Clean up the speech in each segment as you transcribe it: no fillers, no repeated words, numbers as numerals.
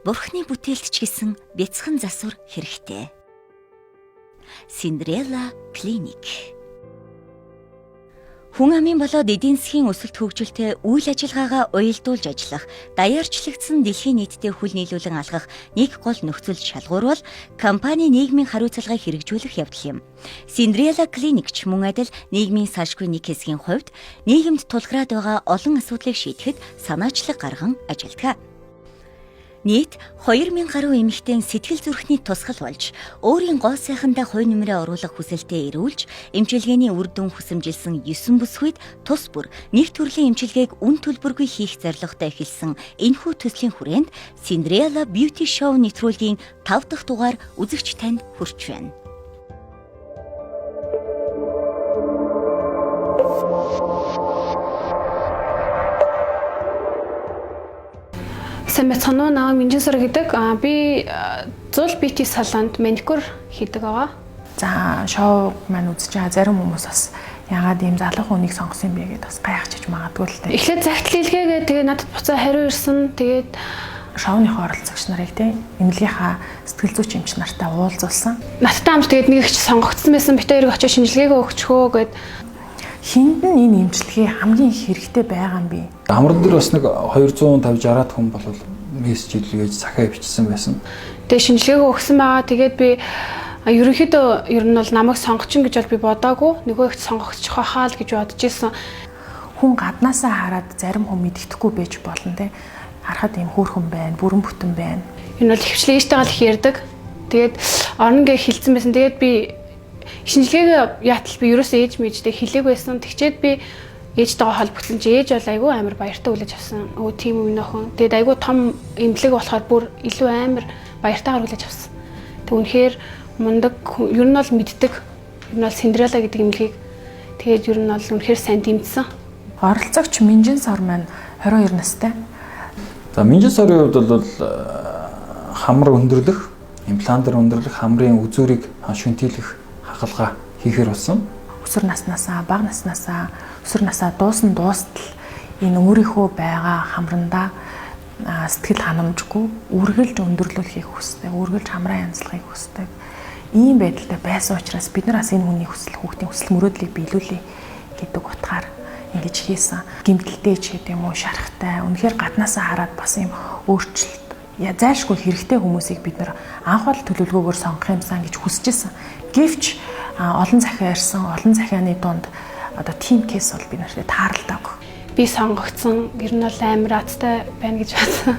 Бурхны бүтээлт ч гэсэн бяцхан засвар хэрэгтэй. Синдрелла клиник. Хүн амын болоод эдийн засгийн өсөлт хөгжилтэй үйл ажиллагаагаа уялдуулж ажиллах, даяарчлагдсан дэлхийн нийтэд хүл нийлүүлэн алхах нэг гол нөхцөл шалгуур бол компани нийгмийн хариуцлагыг хэрэгжүүлэх явдал юм. Синдрелла клиник ч мөн адил нийгмийн салшгүй нэг хэсгийн хувьд нийгэмд тулгараад байгаа олон асуудлыг шийдэхэд санаачлаг гарган ажилладаг. Нийт 2000 гаруй эмэгтэй сэтгэл зүрхний тусгал болж, өөрийн гол сайхандаа хувь нэмрээ оруулах хүсэлтэд эрүүлж, эмчилгээний үр дүн хүсэмжилсэн 9 бүсгүйд тус бүр нэг төрлийн эмчилгээг үн төлбөргүй хийх зорилготой эхэлсэн энэхүү төслийн хүрээнд Cinderella Beauty Show нэвтрүүлгийн 5 дахь дугаар үзэгч танд хүрч байна. Сайн байцгаана уу? Намайг Минжинсар гэдэг. Би зул бити салонд маникюр хийдэг байгаа. За, шоу маань үзэж байгаа зарим хүмүүс бас ягаад ийм залуу хүнийг сонгосон юм бэ гэдээ бас гайхчихж магадгүй л дээ. Эхлээд загтал хэлгээгээ тэгээ надад буцаа хариу ирсэн. Тэгээд шоуныхоо оролцогч нарыг тийм эмнэлгийнхаа сэтгэл зүйч эмч нартай уулзуулсан. Надтай хамт тэгээд нэг их сонгогдсон байсан. Бид хоёрыг очиж шинжилгээгээ өгчхөө гэд. Хинд нь энэ эмчилгээ хамгийн их хэрэгтэй байгаа юм би. Амрал дээр бас нэг 250-60 хүн бол мессеж илгээж захаа бичсэн байсан. Тэгээд шинжилгээгээ өгсөн байгаа. Тэгээд би ерөнхийдөө ер нь бол намайг сонгочин гэж бол би бодоагүй. Нөгөө ихт сонгогдчих хаа л гэж бодож ирсэн. Хүн гаднаасаа хараад зарим хүн мэддэхгүй байж болно те. Харахад ийм хөөрхөн байна, бүрэн бүтэн байна. Энэ бол хвчлээ ээжтэйгээ л их ярьдаг. Тэгээд орно гэж хэлсэн байсан. Тэгээд би шинжилгээгээ яатал би ерөөсөө ээж мэжтэй хэлээг байсан. Тэгчээд би ээжтэйгээ холбогдсон чи ээж бол айгүй амар баяртай үлээж авсан. Өө тийм юм нөхөн. Тэгээд айгүй том эмнэлэг болохоор бүр илүү амар баяртайгаар үлээж авсан. Тэг үнэхээр мундаг ер нь бол мэддэг. Ер нь бол Cinderella гэдэг эмнэлгийг тэгээд ер нь бол үнэхээр сайн дэмжсэн. Оролцогч Минжинсар маань 22 настай. За, Минжинсарын хувьд бол хамар өндөрлөх, имплантаар өндөрлөх, хамрын үзүүрийг шүнтийлэх хагалгаа хийхээр болсон. Өсвөр наснаасаа, бага наснаасаа, өсвөр насаа дуустал энэ өөрийнхөө байгаа хамрандаа сэтгэл ханамжгүй үргэлж өндөрлүүлэхийг хүсдэг, үргэлж хамраа янзлахыг хүсдэг. Ийм байдалтай байсан учраас бид нар бас энэ хүний хүсэл, хүүхдийн хүсэл мөрөөдлийг биелүүлэе гэдэг утгаар ингэж хийсэн. Гэмтэлтэй ч гэдэг юм уу, шарахтай, үнэхээр гаднаасаа хараад бас ийм өөрчлөлт зайлшгүй хэрэгтэй хүмүүсийг бид нар анх бол төлөвлөгөөгөөр сонгох юмсан гэж хүсэжсэн. Гэвч олон захиа ярьсан, олон захианы дунд одоо тим кейс бол би нарт тааралдаг. Би сонгогдсон ер нь бол амар азтай байна гэж бодсон.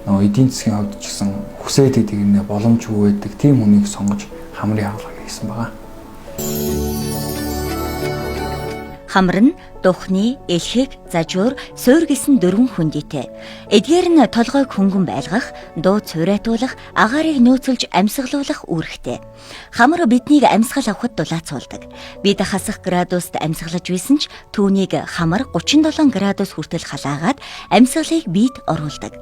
Эдийн засгийн хувьд ч гэсэн хүсээд идэг нэ боломжгүй байдаг тийм хүнийг сонгож хамрын хаалгаа хийсэн байгаа. Хамар нь духны, элхэг, зажуур, суур гэсэн 4 хүндийтэй. Эдгээр нь толгойг хөнгөн байлгах, дуу цуурайтуулах, агаарыг нөөцөлж амьсгалуулах үүрэгтэй. Хамар биднийг амьсгал авахд дулаацуулдаг. Бид хасах градуст амьсгалж байсан ч түүнийг хамар 37 градус хүртэл халаагаад амьсгалыг биед оруулдаг.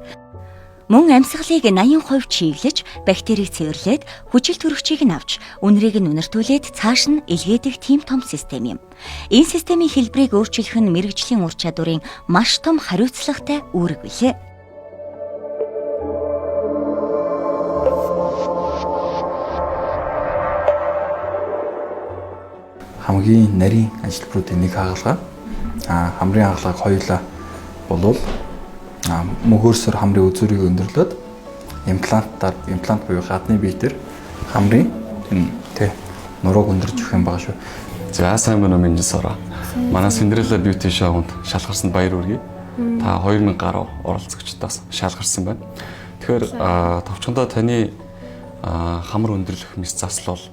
Мөн амьсгалыг 80% чиглэж, бактерийг цэвэрлээд, хүчил төрөгчийг нь авч, үнэрийг нь үнэртүүлээд цааш нь илгээдэг тийм том систем юм. Энэ системийн хэлбэрийг өөрчилөх нь мэрэгжлийн ур чадварын маш том хариуцлагатай үүрэг билээ. Хамгийн нарийн ажилбаруудын нэг хаалга. Хамрын хаалгаг хоёулаа болвол мөгөөрсөр хамрын үзүүрийг өндөрлөөд имплант буюу гадны бие дээр хамрын нурууг өндөрж өгөх юм байгаа шүү. За, сайн байна уу Минжинсар. Манай Cinderella Beauty Show-нд шалгарсан баяр үргээ. Та 2000 гаруй оролцогчдоос шалгарсан байна. Тэгэхээр товчхондоо таны хамар өндөрлөх мэс засал бол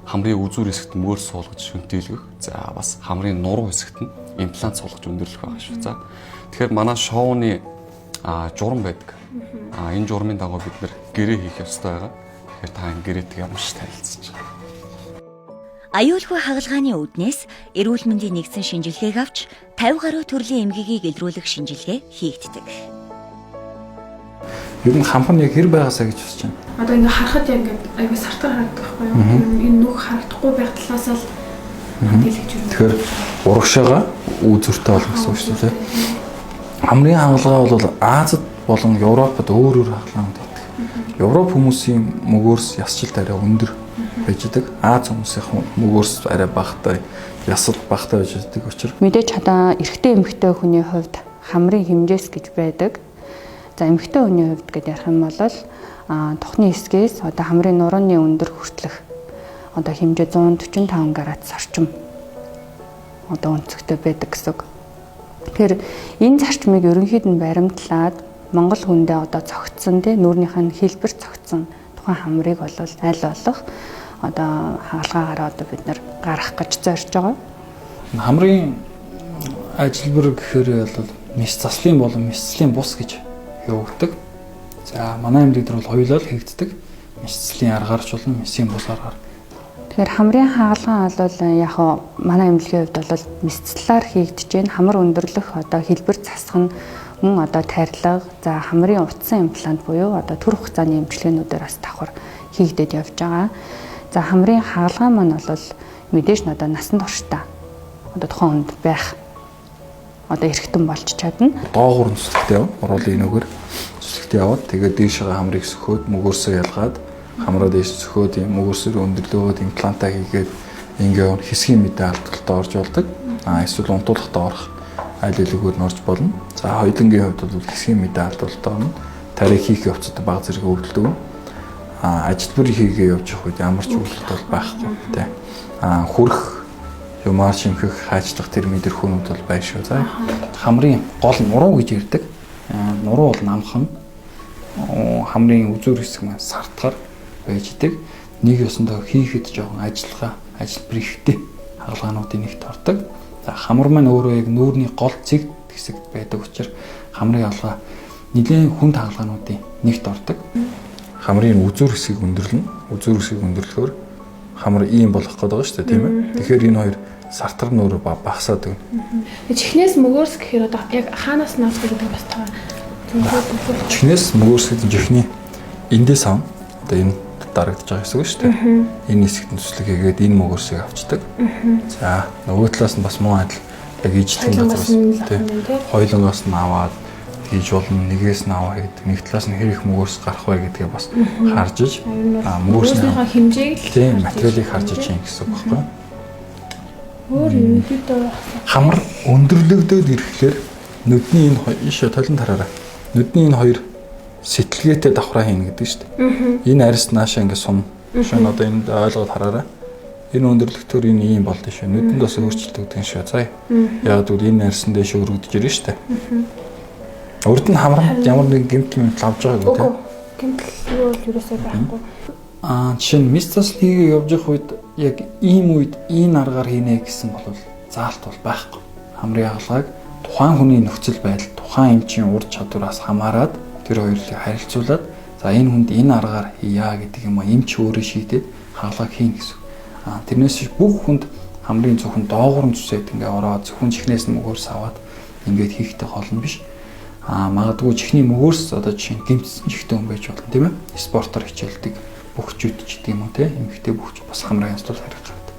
хамрын үзүүр хэсэгт мөр суулгаж шүнтийлгэх. За, бас хамрын нуруу хэсэгт нь имплант суулгаж өндөрлөх байгаа шүү. За. Тэгэхээр манай шоуны журам байдаг. Энэ журмын дагуу бид нэр гэрээ хийх ёстой байгаа. Тэгэхээр та энэ гэрээтэй ямар ч танилцж байгаа. Аюулгүй хагалгааны үүднээс эрүүл мэндийн нэгдсэн шинжилгээг авч 50 гаруй төрлийн эмгэгийг илрүүлэх шинжилгээ хийгддэг. Ер нь хамхан яг хэр байгаасаа гэж бодож байна. Одоо ингээ харахад яг ингээ аягүй сартар харагддаг байхгүй юу? Энэ нүх харагдахгүй байх талаас л хэлж байна. Тэгэхээр урагшаага үзүүртэй болох гэсэн үг шүү дээ. Хамрын хагалгаа бол Азад болон Европод өөр хагалгаанд байдаг. Европ хүмүүсийн мөгөөрс ясчлалт арай өндөр байж байгаа. Аз хүмүүсийн мөгөөрс арай багатай, ясал багатай байж байгаа учраас Мэдээж одоо эрэгтэй эмэгтэй хүний хувьд хамрын хэмжээс гэж байдаг. За эмэгтэй хүний хувьд гэдэг ярих юм бол тухны хэсгээс одоо хамрын нурууны өндөр хүртэлх одоо хэмжээ 145 градус орчим одоо өнцгтэй байдаг гэсэн үг. Тэгэхээр энэ зарчмыг ерөнхийд нь баримтлаад Монгол хүндээ одоо цогцсон тий нүүрнийх нь хэлбэр цогцсон тухайн хамрыг бол аль болох одоо хаалгаагаараа одоо бид нар гаргах гэж зорж байгаа. Хамрын ажилбар гэхээр бол мис заслын болон мисцлийн бус гэж явагддаг. За манай эмнэлэг дээр бол хоёулаа л хийгддэг. Мисцлийн аргаар ч болон мисийн бус аргаар. Тэгэхээр хамрын хаалгаа бол яг манай эмнэлгийн хувьд бол мисцлаар хийгдэж байна. Хамар өндөрлөх одоо хэлбэр засах нь мөн одоо тарилга, за хамрын утсан имплант буюу одоо төр хугацааны эмчилгээнүүдээр бас давхар хийгдэж явж байгаа. За хамрын хаалгаа маань бол мэдээж нь одоо насан туршдаа одоо тухайн хүнд байх одоо эргэтэн болж чадна. Доогуур нь сүлэгтэй яв. Оруулын нүгэр сүлэгтэй яваад тэгээд дээшээ хамрыг сөхөөд мөгөөрсөө ялгаад хамраа дээш сөхөөд мөгөөрсөөр өндөрлөөд имплантаа хийгээд ингээ хэсгийн мэдээ алдалтад орж болдог. Эсвэл унтуулахтаа орох аль хэлгээр нь орж болно. За хоёулангийн хувьд бол хэсгийн мэдээ алдалтад орно. Тариг хийх явцад баг зэрэг өвдөлдөг. Ажилбар хийгээ явж явах үед ямар ч өвдөлт бол байхгүй тий. Хүрх юмар шимхэх хаажлах тэр мэдэрхүүнүүд бол байна шүү. За хамрын гол нуруу гэж ярьдаг. Нуруу бол намхан хамрын үзүүр хэсэг маань сартгаар байж идэг. Нэг ёсондоо хийхэд жоохон ажиллагаа ажилбар ихтэй хаалгаануудын нэгт ордог. За хамар маань өөрөө яг нүүрний гол цэг хэсэгт байдаг учраас хамрын хаалгаа нэлийн хүнд хаалгаануудын нэгт ордог. Хамрын үзүүр хэсгийг өндөрлөн. Үзүүр хэсгийг өндөрлөхөөр хамар ийм болох гэдэг шүү дээ, тийм ээ. Тэгэхээр энэ хоёр сартар нүүр багасаад байна. Чихнээс мөгөөрс гэхээр одоо яг хаанаас наas гэдэг бас таа. Чихнээс мөгөөрс гэдэг чихний эндээс ав. Одоо энэ дарагдж байгаа гэсэн үг шүү дээ. Энэ хэсэгт төслөг хийгээд энэ мөгөөрсийг авчдаг. За нөгөө талаас нь бас муу адил яг ижлэх газраас тийм. Хоёулангаас нь аваад хийж болно. Нэгээс нь аваа гэдэг. Нэг талаас нь хэрэг мөгөөрс гарах вэ гэдгээ бас харж иж мөгөөрсний хэмжээг тийм материалыг харж иж юм гэсэн үг байхгүй. Өөр юм дөө Хамар өндөрлөгдөд ирэхлээр нүдний энэ ишээ толон тараараа. Нүдний энэ хоёр сэтэлгээтэй давхраа хийнэ гэдэг шүү дээ. Энэ арьс наашаа ингэ сум. Шин одоо энд ойлгоод хараарай. Энэ өндөрлөгтөр энэ ийм болд шүү. Нүдэнд бас өөрчлөлт өгдөг шүү. За. Яг тэгвэл энэ арьсан дэше өргөдөж ирнэ шүү дээ. Урд нь хамранд ямар нэг гэмтэл юм авж байгааг үү те. гэмтэл юу бол ерөөсөө байхгүй. Жишээ нь мис заслыг явж явах үед яг ийм үед энэ аргаар хийнэ гэсэн бол заалт бол байхгүй. Хамрын хаалгааг тухайн хүний нөхцөл байдал, тухайн эмчийн ур чадвараас хамаарат тэр хоёрыг харилцуулаад за энэ хүнд энэ аргаар хийя гэдэг юм а эмч өөрөө шийдээд хаалгааг хийнэ гэсэн. Тэрнээс бүх хүнд хамрын зөвхөн доогуур нь зүсээд ингээ ороод зөвхөн чихнээс нь мөгөөрс аваад ингээд хийхтэй хол нь биш. Магадгүй чихний мөгөөрс одоо жишээ нь гэмтсэн чихтэй хүн байж болно тийм ээ. Спортоор хичээлдэг бөхчүүд ч гэдэг юм уу те эмэгтэй бөхч бас хамрын янзлал харих гардаг.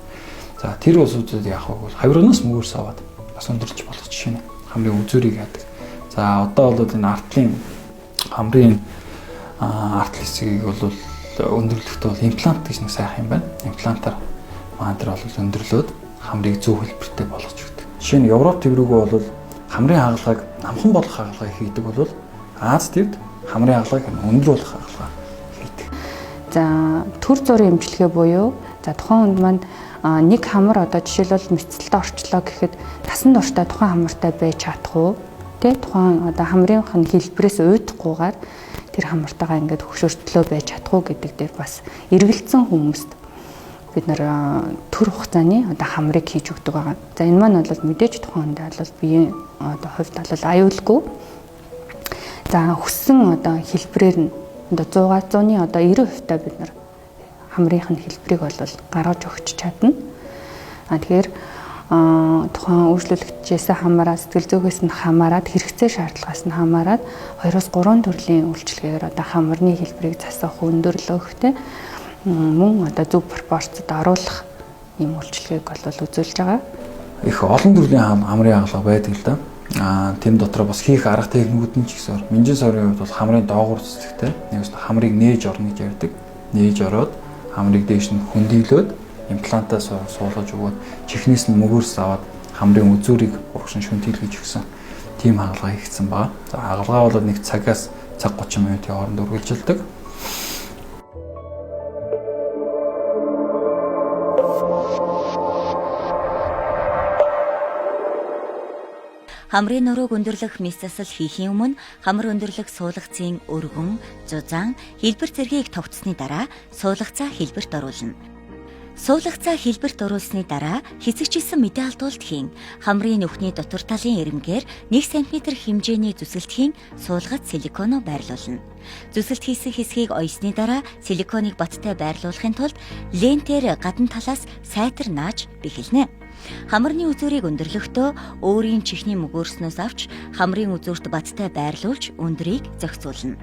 За тэр улсуудад яг хавь хавиранаас мөгөөрс аваад бас өндөрч болох жишээ нь хамрын үзүүрийг яадаг. За одоо бол энэ артлын хамрын артл хэсгийг бол өндөрлөхдөө бол имплант гэж нэг сайх юм байна. Имплантаар маадэр бол өндөрлөөд хамрыг зөв хэлбэртэй болгож өгдөг. Жишээ нь Европ төврөгөө бол хамрын хаалгааг намхан болох хаалгаа хийдэг бол Аз төвд хамрын хаалгааг өндөр болох хаалгаа хийдэг. За төр зургийн эмчилгээ буюу за тухайн хүнд манд нэг хамар одоо жишээлбэл мэцэлтэй орчлоо гэхэд тасан дуртай тухайн хамартай байж чадах уу? Тэ тухайн одоо хамрынх нь хэлбэрээс уйдахгүйгээр тэр хамартайгаа ингээд хөгшөртлөө байж чадах уу гэдэг дээр бас эргэлцсэн хүмүүст бид нар төр хугацааны одоо хамрыг хийж өгдөг байгаа. За энэ маань бол мэдээж тухайн хүндээ бол биеийн одоо хувьд бол аюулгүй. За хүссэн одоо хэлбэрээр нь одоо 100-ны одоо 90% та бид нар хамрынх нь хэлбэрийг бол гаргаж өгч чадна. Тэгэхээр тухайн үйлчлүүлэгчээс хамаараа сэтгэл зүйгээс нь хамаарат хэрэгцээ шаардлагаас нь хамаарат 2-3 төрлийн үйлчлэгээр одоо хамрын хэлбэрийг засах өндөрлөхтэй мөн одоо зөв пропорцид оруулах юм үйлчлэгийг бол үзүүлж байгаа. Их олон төрлийн хамрын хаалга байдаг л да. тэм дотроо бас хийх арга техникүүд нь ч гэсэн Минжин сорын хувьд бол хамрын доогуур цэцэгтэй нэг өстө хамрыг нээж орно гэж ярьдаг. Нээж ороод хамрыг дээш нь хөндийлөөд имплантаа суулгаж өгөөд чихнээс нь мөгөөрс аваад хамрын үзүүрийг урагшин шүнтэлгэж өгсөн. Тим хагалгаа хийгдсэн ба. За хагалгаа бол нэг цагаас цаг 30 минутын хооронд үргэлжилдэг. Хамрын нурууг өндөрлөх мэс засал хийхийн өмнө хамар өндөрлөх суулгацын өргөн, зузаан, хэлбэр зэргийг тогтсны дараа суулгацаа хэлбэрт оруулна. Суулгацаа хэлбэрт оруулсны дараа хэсэгчилсэн мэдээ алдуулт хийн. Хамрын нүхний дотор талын ирмгээр 1 см хэмжээний зүсэлтхийн суулгац силиконо байрлуулна. Зүсэлт хийсэн хэсгийг оёсны дараа силиконыг баттай байрлуулахын тулд лентээр гадна талаас сайтар нааж бэхэлнэ. Хамрын үзүүрийг өндөрлөхдөө өөрийн чихний мөгөөрснөөс авч хамрын үзүүрт баттай байрлуулж өндрийг зохицуулна.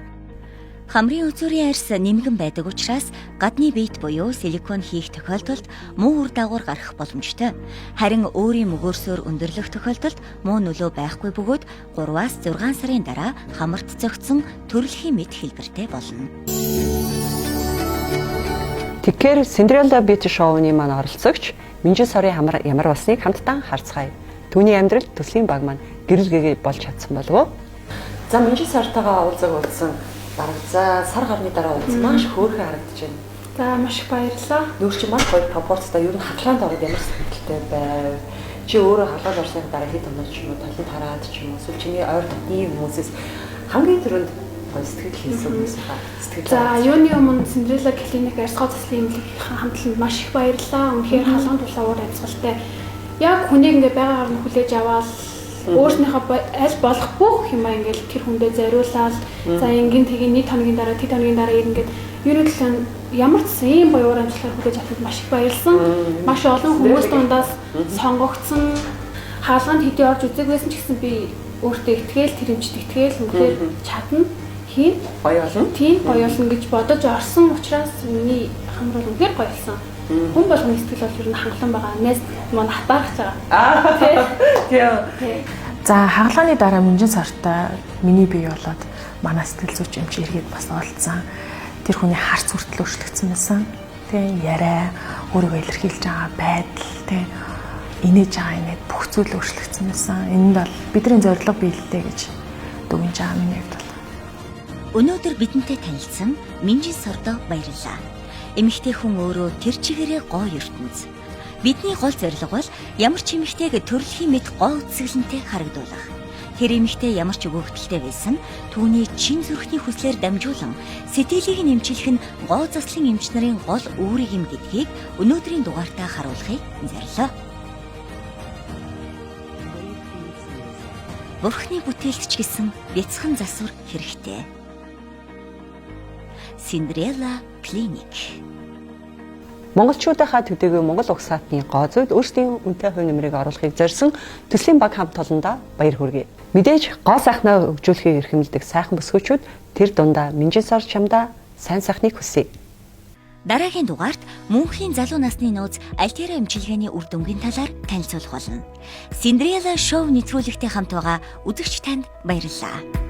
Хамрын үзүүрийн арьс нэмгэн байдаг учраас гадны бит буюу силикон хийх тохиолдолд муу үр дагавар гарах боломжтой. Харин өөрийн мөгөөрсөөр өндөрлөх тохиолдолд муу нөлөө байхгүй бөгөөд 3-аас 6 сарын дараа хамарт зохицсон төрөлхийн мэд хэлбэртэй болно. Тэгэхээр Cinderella Beauty Show-ны маань оролцогч Минжин сорын хамар ямар болсныг хамтдаа харцгаая. Түүний амьдрал төслийн баг маань гэрэл гэгээ болж чадсан болов уу? За Минжин сортойгоо уулзсан дараг за сар гарны дараа уулзсан маш хөөрхөн харагдаж байна. За маш их баярлалаа. Нүүр чи маш гоё пропорцтой ер нь хатлаанд ороод ямар сэтгэлтэй байв. Чи өөрөө халаал орсны дараа хэд оноо ч юм уу толон тараад ч юм уу эсвэл чиний ойр дотны хүмүүсээс хамгийн түрүүнд сэтгэл хийсэн хүмүүсийнхаа сэтгэл. За юуны өмнө Cinderella клиник арьсгоо заслын эмнэлгийн хамтланд маш их баярлалаа. Үнэхээр халуун тулаа уур амьсгалтай. Яг хүнийг ингээ байгаагаар нь хүлээж аваад өөрснийхөө аль болох бүх юмаа ингээл тэр хүндээ зориулаад за ингийн тэгээ нэг хоногийн дараа тэд хоногийн дараа ингээд юу нэг л ямар ч ийм гоё уур амьсгалаар хүлээж авахд маш их баярлсан. Маш олон хүмүүс дундаас сонгогдсон хаалганд хэдий орж үзэг байсан ч гэсэн би өөртөө ихтгэл тэрэмжт ихтгэл үнэхээр чадна. Тийм гоё болно гэж бодож орсон учраас миний хамар бол үнэхээр гоё болсон. Хүн болгоны сэтгэл бол ер нь хангалуун байгаа. Нэс маань хатаарч байгаа. Тийм. За хагалгааны дараа Минжин сортой миний бие болоод манай сэтгэл зүйч эмч иргэд бас олцсон. Тэр хүний харц хүртэл өөрчлөгдсөн байсан. Тийм яриа, өөрийгөө илэрхийлж байгаа байдал, тийм инээж байгаа инээд бүх зүйл өөрчлөгдсөн байсан. Энд бол бидний зорилго биелэлтэй гэж дүгнэж байгаа миний хувьд. Өнөөдөр бидэнтэй танилцсан Минжин сордо баярлалаа. Эмэгтэй хүн өөрөө тэр чигээрээ гоо ертөнц. Бидний гол зорилго бол ямар ч эмэгтэйг төрөлхийн мэд гоо үсгэлэнтэй харагдуулах. Тэр эмэгтэй ямар ч өгөөгдөлтэй байсан түүний чин зүрхний хүслээр дамжуулан сэтгэлийг нэмжлэх нь гоо заслын эмч нарын гол үүрэг юм гэдгийг өнөөдрийн дугаартаа харуулахыг зорилоо. Бурхны бүтээлч гэсэн бяцхан засвар хэрэгтэй. Cinderella клиник. Монголчуудынхаа төдийгүй Монгол угсаатны гоо зүйд өөрсдийн үнэтэй хувь нэмрийг оруулахыг зорьсон төслийн баг хамт олондоо баяр хүргэе. Мэдээж гоо сайхнаа хөгжүүлэхийг эрхэмлдэг сайхан бүсгүүчүүд тэр дундаа Минжин сор чамдаа сайн сайхныг хүсье. Дараагийн дугаарт мөнхийн залуу насны нууц Альтера эмчилгээний үр дүнгийн талаар танилцуулах болно. Cinderella Show нэвтрүүлэгтэй хамт байгаа үзэгч танд баярлалаа.